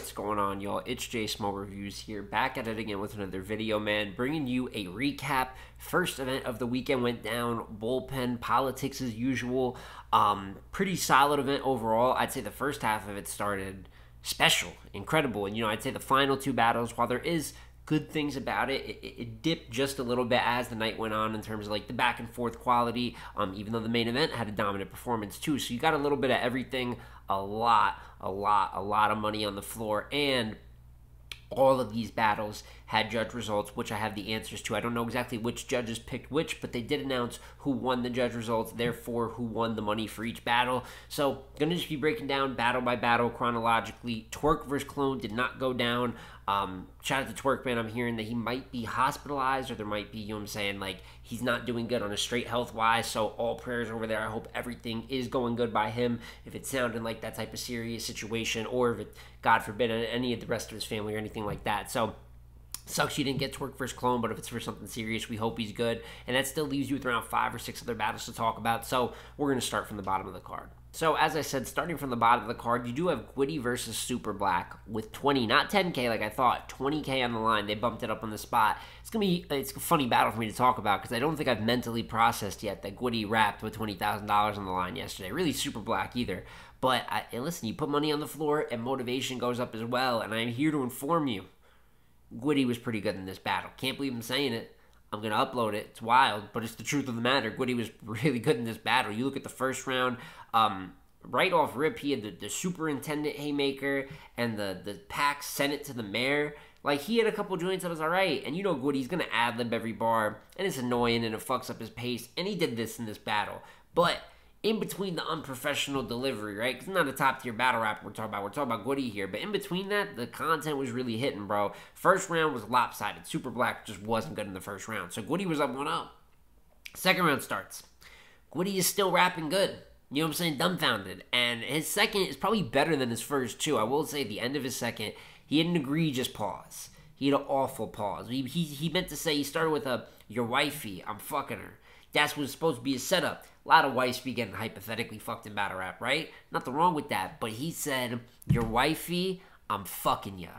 What's going on, y'all? It's J Small Reviews here, back at it again with another video, man. Bringing you a recap. First event of the weekend went down, Bullpen Politics As Usual. Pretty solid event overall. I'd say the first half of it started special, incredible. And, I'd say the final two battles, while there is good things about it, it dipped just a little bit as the night went on in terms of like the back and forth quality, even though the main event had a dominant performance too. So you got a little bit of everything, a lot of money on the floor, and all of these battles had judge results, which I have the answers to. I don't know exactly which judges picked which, but they did announce who won the judge results, therefore who won the money for each battle. So, gonna just be breaking down battle by battle chronologically. Twerk versus Clone did not go down. Shout out to Twerk, man. I'm hearing that he might be hospitalized, or there might be, like, he's not doing good on a straight health-wise, so all prayers over there. I hope everything is going good by him, if it's sounding like that type of serious situation, or if it, God forbid, any of the rest of his family or anything like that. So, sucks you didn't get Twerk versus Clone, but if it's for something serious, we hope he's good. And that still leaves you with around 5 or 6 other battles to talk about. So we're going to start from the bottom of the card. So as I said, starting from the bottom of the card, you do have Gwitty versus SuperBlack with 20, not 10K like I thought, 20K on the line. They bumped it up on the spot. It's a funny battle for me to talk about because I don't think I've mentally processed yet that Gwitty wrapped with $20,000 on the line yesterday. Really SuperBlack either. But listen, you put money on the floor and motivation goes up as well. And I'm here to inform you, Gwitty was pretty good in this battle. Can't believe I'm saying it. I'm going to upload it. It's wild, but it's the truth of the matter. Gwitty was really good in this battle. You look at the first round, right off rip, he had the superintendent haymaker and the pack sent it to the mayor. Like, he had a couple joints that was all right. And Gwitty's going to ad-lib every bar, and it's annoying, and it fucks up his pace. And he did this in this battle. But in between the unprofessional delivery, right? Because it's not a top-tier battle rapper we're talking about Gwitty here. But in between that, the content was really hitting, bro. First round was lopsided. SuperBlack just wasn't good in the first round. So Gwitty was up 1-0. Second round starts. Gwitty is still rapping good. You know what I'm saying? Dumbfounded. And his second is probably better than his first, too. I will say at the end of his second, he had an egregious pause. He had an awful pause. He meant to say, he started with your wifey, I'm fucking her. That's what's supposed to be a setup. A lot of wives be getting hypothetically fucked in battle rap, right? Nothing wrong with that. But he said, your wifey, I'm fucking ya.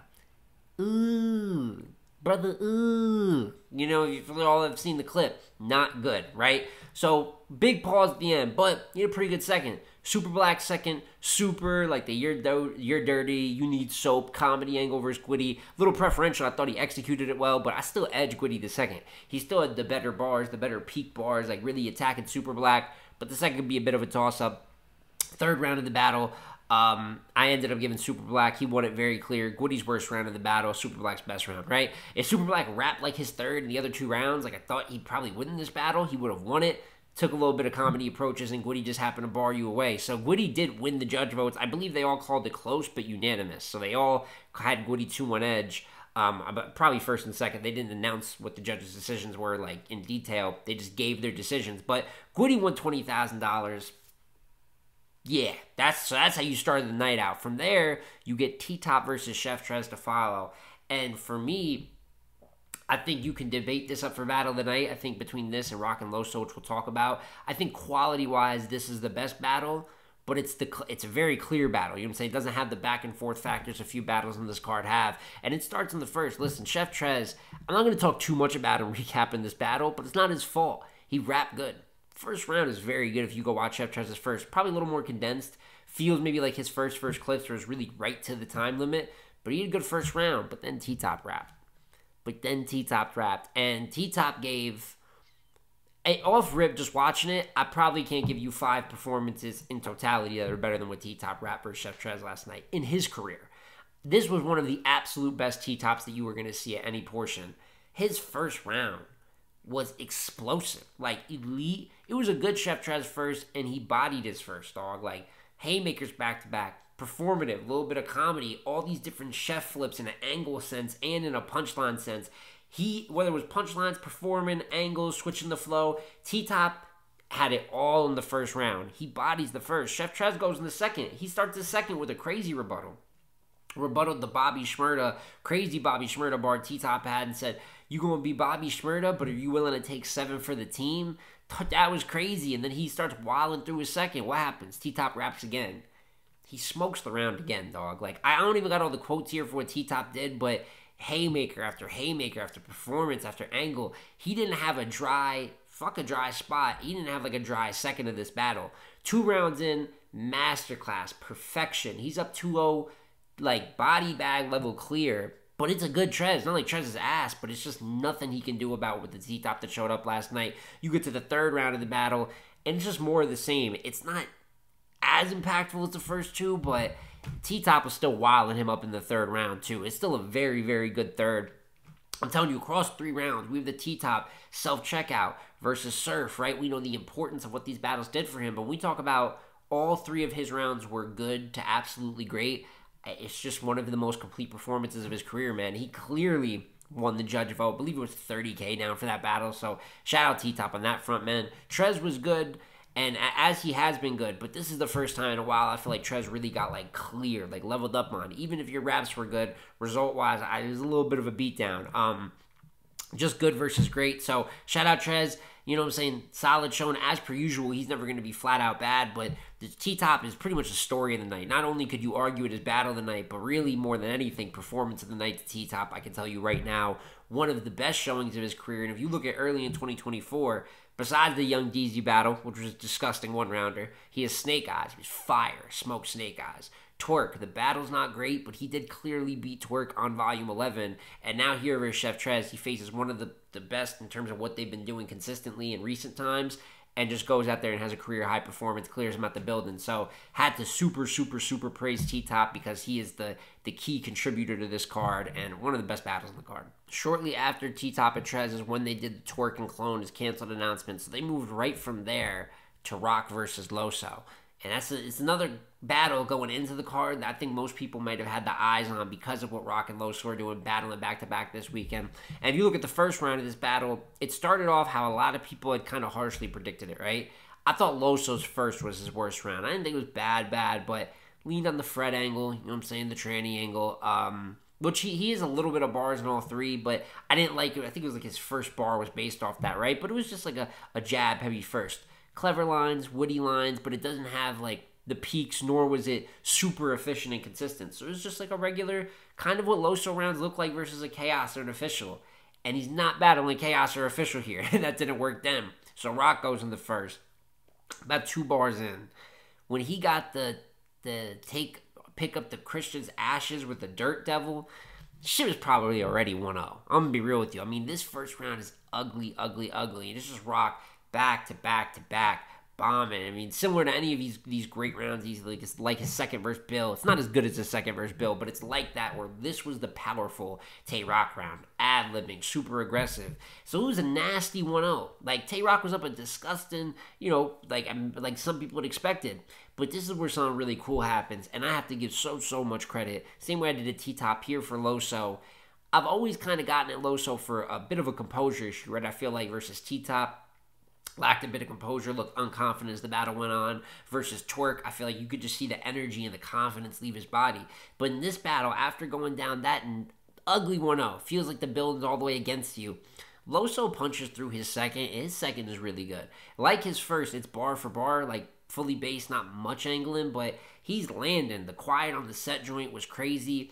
Ooh, brother, ooh. You all have seen the clip. Not good, right? So, big pause at the end, but he had a pretty good second. SuperBlack second, super, like the you're dirty, you need soap, comedy angle versus Gwitty. Little preferential, I thought he executed it well, but I still edge Gwitty the second. He still had the better bars, the better peak bars, like really attacking SuperBlack, but the second could be a bit of a toss-up. Third round of the battle, I ended up giving SuperBlack. He won it very clear. Gwitty's worst round of the battle, SuperBlack's best round, right? If SuperBlack rapped like his third and the other 2 rounds, like I thought he'd probably win this battle, he would have won it. Took a little bit of comedy approaches, and Gwitty just happened to bar you away. So Gwitty did win the judge votes. I believe they all called it close, but unanimous. So they all had Gwitty 2-1 edge, probably first and second. They didn't announce what the judges' decisions were, like, in detail. They just gave their decisions. But Gwitty won $20,000. Yeah, that's how you started the night out. From there, you get TTop versus Chef Trez to follow. And for me, I think you can debate this up for battle of the night. I think between this and Roc and Loso, which we'll talk about, I think quality-wise, this is the best battle, but it's a very clear battle. You know what I'm saying? It doesn't have the back-and-forth factors a few battles in this card have, and it starts in the first. Listen, Chef Trez, I'm not going to talk too much about him recapping this battle, but it's not his fault. He rapped good. First round is very good if you go watch Chef Trez's first. Probably a little more condensed. Feels maybe like his first clips was really right to the time limit, but he had a good first round, but then TTop rapped. And TTop gave, off rip, just watching it, I probably can't give you 5 performances in totality that are better than what TTop rapped versus Chef Trez last night in his career. This was one of the absolute best TTops that you were going to see at any portion. His first round was explosive, like elite. It was a good Chef Trez first, and he bodied his first, dog. Like, haymakers back-to-back. Performative, a little bit of comedy, all these different chef flips in an angle sense and in a punchline sense. Whether it was punchlines, performing, angles, switching the flow, TTop had it all in the first round. He bodies the first. Chef Trez goes in the second. He starts the second with a crazy rebuttal. Rebutted the crazy Bobby Shmurda bar TTop had and said, you going to be Bobby Shmurda, but are you willing to take 7 for the team? Thought that was crazy. And then he starts wilding through his second. What happens? TTop raps again. he smokes the round again, dog. Like, I don't even got all the quotes here for what TTop did, but haymaker after performance after angle. He didn't have a dry spot. He didn't have like a dry second of this battle. 2 rounds in, masterclass, perfection. He's up 2-0, like body bag level clear. But it's a good Trez. Not like Trez's ass, but it's just nothing he can do about with the TTop that showed up last night. You get to the 3rd round of the battle, and it's just more of the same. It's not as impactful as the first 2, but TTop was still wilding him up in the 3rd round, too. It's still a very, very good 3rd. I'm telling you, across 3 rounds, we have the TTop self-checkout versus Surf, right? We know the importance of what these battles did for him, but when we talk about all 3 of his rounds were good to absolutely great, it's just one of the most complete performances of his career, man. He clearly won the judge vote. I believe it was $30K down for that battle, so shout out TTop on that front, man. Trez was good, and as he has been good, but this is the first time in a while I feel like Trez really got, like, clear, like, leveled up on. Even if your raps were good, result-wise, it was a little bit of a beatdown. Just good versus great, so shout out Trez. You know what I'm saying? Solid showing. As per usual, he's never going to be flat out bad, but the T-Top is pretty much the story of the night. Not only could you argue it as battle of the night, but really more than anything, performance of the night to T-Top. I can tell you right now, one of the best showings of his career. And if you look at early in 2024, besides the Young DZ battle, which was a disgusting one-rounder, he has Snake Eyes. He was fire. Smoked Snake Eyes. Twerk, the battle's not great, but he did clearly beat Twerk on Volume 11. And now here versus Chef Trez, he faces one of the best in terms of what they've been doing consistently in recent times, and just goes out there and has a career high performance, clears him out the building. So had to super praise T-Top because he is the key contributor to this card and one of the best battles on the card. Shortly after T-Top and Trez is when they did the Twerk and Clone as canceled announcement. So they moved right from there to Roc versus Loso. And it's another battle going into the card that I think most people might have had the eyes on because of what Roc and Loso are doing, battling back-to-back this weekend. And if you look at the first round of this battle, it started off how a lot of people had kind of harshly predicted it, right? I thought Loso's first was his worst round. I didn't think it was bad, but leaned on the Fred angle, you know what I'm saying, the tranny angle. Which he has a little bit of bars in all 3, but I didn't like it. I think it was like his first bar was based off that, right? But it was just like a jab-heavy first. Clever lines, witty lines, but it doesn't have like the peaks, nor was it super efficient and consistent. So it was just like a regular, kind of what Loso rounds look like versus a Chaos or an Official. And he's not battling Chaos or Official here. That didn't work then. So Roc goes in the first. About 2 bars in. When he got the pick up the Christian's ashes with the Dirt Devil, shit was probably already 1-0. I'm going to be real with you. I mean, this first round is ugly. And it's just Roc back to back bombing. I mean, similar to any of these great rounds, it's like his second versus Bill. It's not as good as his second versus Bill, but it's like that where this was the powerful Tay Roc round. Ad-libbing, super aggressive. So it was a nasty 1-0. Like, Tay Roc was up a disgusting, like some people had expected. But this is where something really cool happens, and I have to give so much credit. Same way I did a T-Top here for Loso. I've always kind of gotten at Loso for a bit of a composure issue, right? I feel like versus T-Top, lacked a bit of composure, looked unconfident as the battle went on. Versus Twerk, I feel like you could just see the energy and the confidence leave his body. But in this battle, after going down that ugly 1-0, feels like the building's all the way against you. Loso punches through his second, and his second is really good. Like his first, it's bar for bar, like fully based, not much angling, but he's landing. The quiet on the set joint was crazy.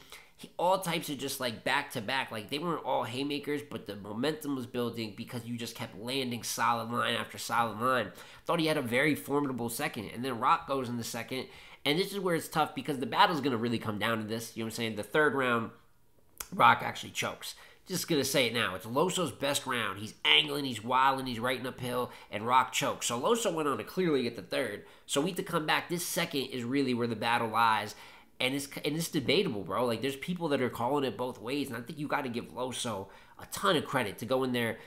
All types of just like back-to-back. Like, they weren't all haymakers, but the momentum was building because you just kept landing solid line after solid line. Thought he had a very formidable second. And then Roc goes in the second. And this is where it's tough because the battle's going to really come down to this. You know what I'm saying? The 3rd round, Roc actually chokes. Just going to say it now. It's Loso's best round. He's angling, he's wilding, he's right uphill, and Roc chokes. So Loso went on to clearly get the 3rd. So we have to come back. This second is really where the battle lies. And it's debatable, bro. Like, there's people that are calling it both ways. And I think you got to give Loso a ton of credit to go in there,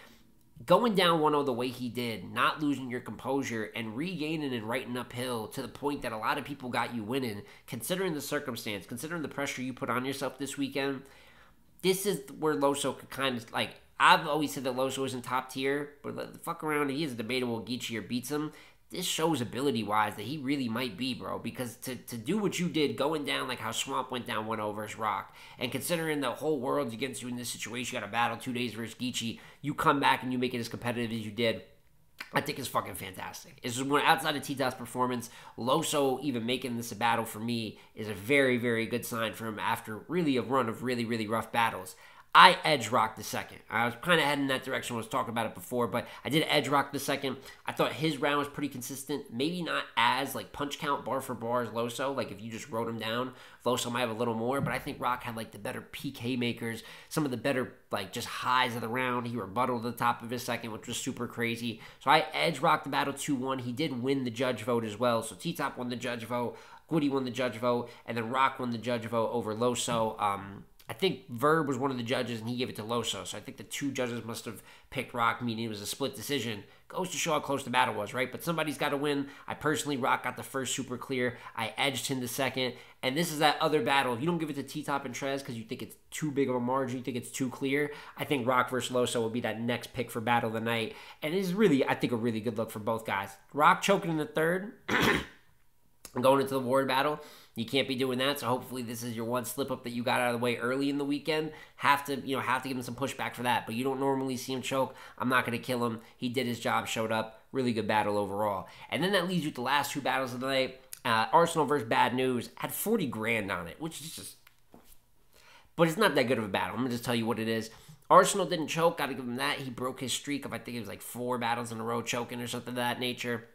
going down 1-0 the way he did, not losing your composure, and regaining and righting uphill to the point that a lot of people got you winning, considering the circumstance, considering the pressure you put on yourself this weekend. This is where Loso could kind of, like, I've always said that Loso isn't top tier, but the fuck around, he is debatable. Geechee or beats him. This shows ability-wise that he really might be, bro. Because to do what you did, going down like how Swamp went down 1-0 versus Roc, and considering the whole world's against you in this situation, you got a battle 2 days versus Geechee, you come back and you make it as competitive as you did. I think is fucking fantastic. It's just one outside of TTop's performance, Loso even making this a battle for me is a very, very good sign for him after really a run of really, really rough battles. I edge Roc the second. I was kind of heading in that direction. I was talking about it before, but I did edge Roc the second. I thought his round was pretty consistent. Maybe not as like punch count bar for bar as Loso. Like if you just wrote him down, Loso might have a little more, but I think Roc had like the better PK makers, some of the better like just highs of the round. He rebutted the top of his second, which was super crazy. So I edge Roc the battle 2-1. He did win the judge vote as well. So TTop won the judge vote, Gwitty won the judge vote, and then Roc won the judge vote over Loso. I think Verb was one of the judges, and he gave it to Loso. So I think the two judges must have picked Roc, meaning it was a split decision. Goes to show how close the battle was, right? But somebody's got to win. I personally, Roc got the first super clear. I edged him the second. And this is that other battle. If you don't give it to TTop and Trez because you think it's too big of a margin, you think it's too clear, I think Roc versus Loso will be that next pick for battle of the night. And it is really, I think, a really good look for both guys. Roc choking in the third and going into the ward battle. You can't be doing that, so hopefully this is your one slip-up that you got out of the way early in the weekend. Have to give him some pushback for that, but you don't normally see him choke. I'm not going to kill him. He did his job, showed up. Really good battle overall. And then that leaves you with the last two battles of the night. Arsonal versus Bad News had 40 grand on it, which is just... But it's not that good of a battle. I'm going to just tell you what it is. Arsonal didn't choke. Got to give him that. He broke his streak of, I think it was like 4 battles in a row choking or something of that nature.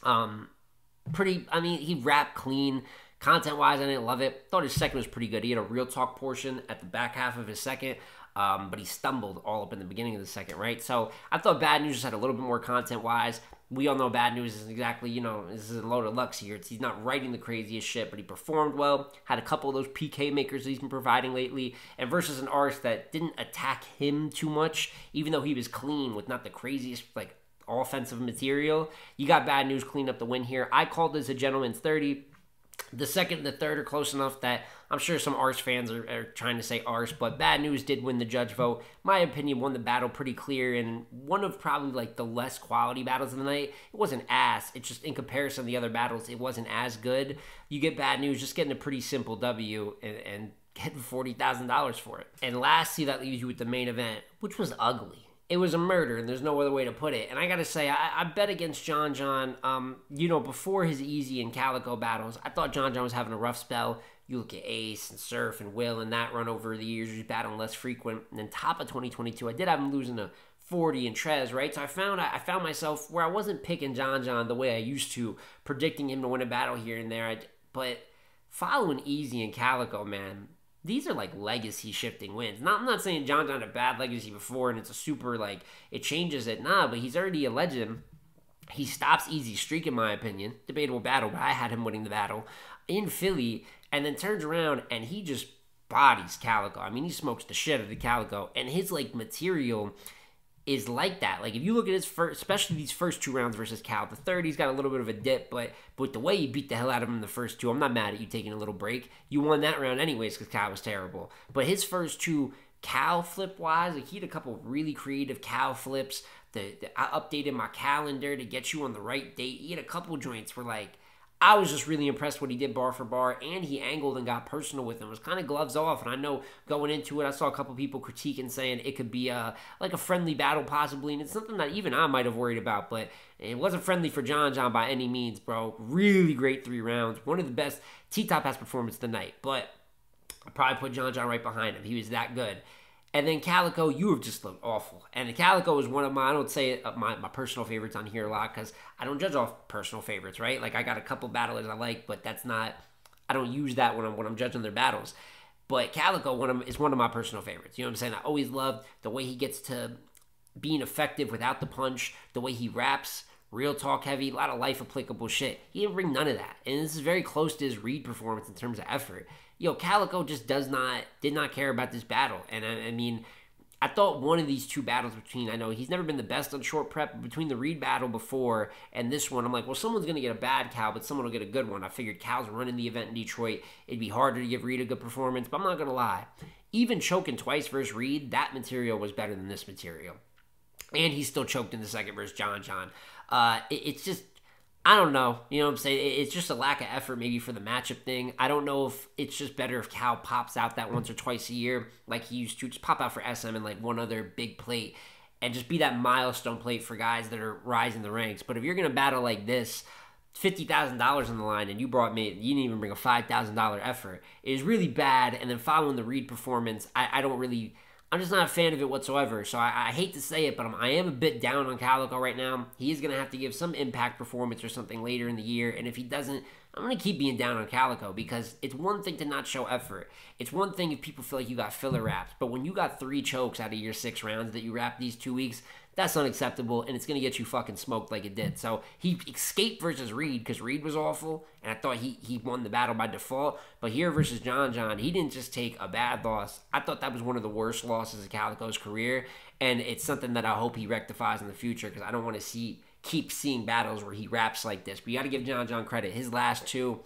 He rapped clean. Content-wise, I didn't love it. Thought his second was pretty good. He had a real talk portion at the back half of his second, but he stumbled all up in the beginning of the second, right? So I thought Bad News just had a little bit more content-wise. We all know Bad News isn't exactly, this is a load of Lux here. He's not writing the craziest shit, but he performed well. Had a couple of those PK makers that he's been providing lately. And versus an Ars that didn't attack him too much, even though he was clean with not the craziest, like, offensive material. You got Bad News clean up the win here. I called this a gentleman's 30. The second and the third are close enough that I'm sure some Ars fans are trying to say Ars, but Bad News did win the judge vote. My opinion, won the battle pretty clear, and one of probably like the less quality battles of the night. It wasn't ass. It's just in comparison to the other battles, it wasn't as good. You get Bad News just getting a pretty simple W and getting $40,000 for it. And lastly, that leaves you with the main event, which was ugly. It was a murder, and there's no other way to put it. And I gotta say, I bet against John. Before his Easy and Calicoe battles, I thought John was having a rough spell. You look at Ace and Surf and Will and that run over the years, he's battling less frequent. And then top of 2022, I did have him losing to 40 and Trez, right? So I found myself where I wasn't picking John the way I used to, predicting him to win a battle here and there. But following Easy and Calicoe, man, these are like legacy shifting wins. I'm not saying John had a bad legacy before and it's a super it changes it. Nah, but he's already a legend. He stops Easy's streak in my opinion. Debatable battle, but I had him winning the battle in Philly and then turns around and he just bodies Calicoe. I mean, he smokes the shit out of the Calicoe and his material is like that. Like if you look at his first, especially these first 2 rounds versus Cal, the third he's got a little bit of a dip, but the way you beat the hell out of him in the first 2, I'm not mad at you taking a little break. You won that round anyways because Cal was terrible. But his first 2 Cal flip wise, he had a couple really creative Cal flips. I updated my calendar to get you on the right date. He had a couple joints where I was just really impressed what he did bar for bar, and he angled and got personal with him. It was kind of gloves off, and I know going into it, I saw a couple people critiquing saying it could be a friendly battle possibly, and it's something that even I might have worried about, but it wasn't friendly for John by any means, bro. Really great 3 rounds. One of the best TTop has performance tonight, but I probably put John right behind him. He was that good. And then Calicoe, you have just looked awful. And Calicoe is one of I don't say my personal favorites on here a lot because I don't judge off personal favorites, right? I got a couple battlers I like, but I don't use that when I'm judging their battles. But Calicoe is one of my personal favorites. You know what I'm saying? I always loved the way he gets to being effective without the punch, the way he raps, real talk heavy, a lot of life applicable shit. He didn't bring none of that. And this is very close to his Reed performance in terms of effort. Calicoe just did not care about this battle. And I mean, I thought one of these 2 battles I know he's never been the best on short prep, but between the Reed battle before and this one, I'm like, well, someone's going to get a bad Cal, but someone will get a good one. I figured Cal's running the event in Detroit. It'd be harder to give Reed a good performance, but I'm not going to lie. Even choking twice versus Reed, that material was better than this material. And he still choked in the second versus John. It's just, I don't know. You know what I'm saying? It's just a lack of effort maybe for the matchup thing. I don't know if it's just better if Cal pops out that once or twice a year like he used to. Just pop out for SM and one other big plate and just be that milestone plate for guys that are rising the ranks. But if you're going to battle like this, $50,000 on the line, and you didn't even bring a $5,000 effort, it is really bad. And then following the Reed performance, I'm just not a fan of it whatsoever. So I hate to say it, but I am a bit down on Calicoe right now. He is going to have to give some impact performance or something later in the year. And if he doesn't, I'm going to keep being down on Calicoe, because it's one thing to not show effort. It's one thing if people feel like you got filler wraps. But when you got 3 chokes out of your 6 rounds that you wrapped these 2 weeks, that's unacceptable, and it's going to get you fucking smoked like it did. So he escaped versus Reed because Reed was awful, and I thought he won the battle by default. But here versus John, he didn't just take a bad loss. I thought that was one of the worst losses of Calicoe's career, and it's something that I hope he rectifies in the future, because I don't want to keep seeing battles where he raps like this. But you got to give John credit. His last 2,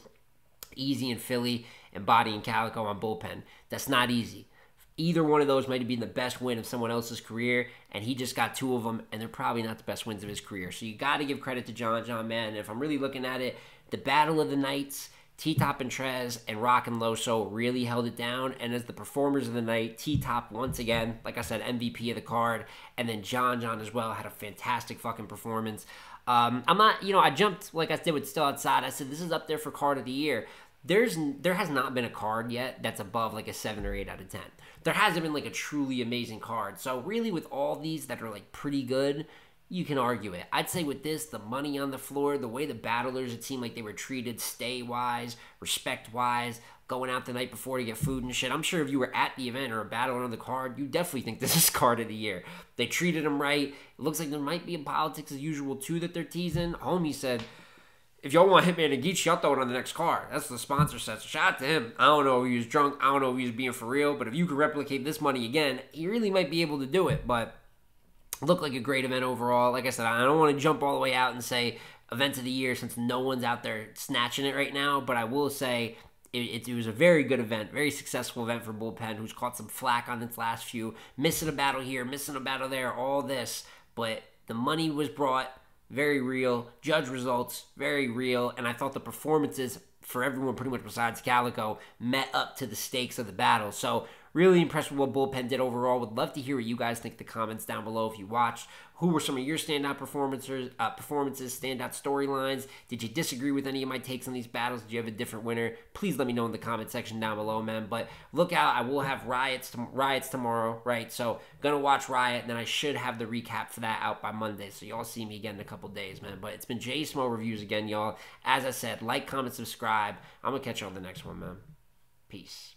Easy in Philly and Body and Calicoe on Bullpen, that's not easy. Either one of those might have been the best win of someone else's career, and he just got 2 of them, and they're probably not the best wins of his career. So you got to give credit to John, man. And if I'm really looking at it, the battle of the nights, TTop and Trez and Roc and Loso really held it down. And as the performers of the night, TTop once again, like I said, MVP of the card, and then John as well had a fantastic fucking performance. I'm not, I jumped like I did with Still Outside. I said this is up there for card of the year. There has not been a card yet that's above like a 7 or 8 out of 10. There hasn't been like a truly amazing card. So really with all these that are like pretty good, you can argue it. I'd say with this, the money on the floor, the way the battlers, it seemed like they were treated stay-wise, respect-wise, going out the night before to get food and shit. I'm sure if you were at the event or a battler on the card, you definitely think this is card of the year. They treated them right. It looks like there might be a Politics As Usual too that they're teasing. Homie said, if y'all want Hitman and Geechee, I'll throw it on the next card. That's what the sponsor said. So shout out to him. I don't know if he was drunk. I don't know if he was being for real. But if you could replicate this money again, you really might be able to do it. But it looked like a great event overall. Like I said, I don't want to jump all the way out and say event of the year since no one's out there snatching it right now. But I will say it was a very good event, very successful event for Bullpen, who's caught some flack on its last few. Missing a battle here, missing a battle there, all this. But the money was brought. Very real. Judge results, very real. And I thought the performances for everyone pretty much besides Calicoe met up to the stakes of the battle. So really impressed with what Bullpen did overall. Would love to hear what you guys think in the comments down below if you watched. Who were some of your standout performances, standout storylines? Did you disagree with any of my takes on these battles? Did you have a different winner? Please let me know in the comment section down below, man. But look out, I will have Riots tomorrow, right? So gonna watch Riot, and then I should have the recap for that out by Monday. So y'all see me again in a couple days, man. But it's been J Smo Reviews again, y'all. As I said, like, comment, subscribe. I'm gonna catch you on the next one, man. Peace.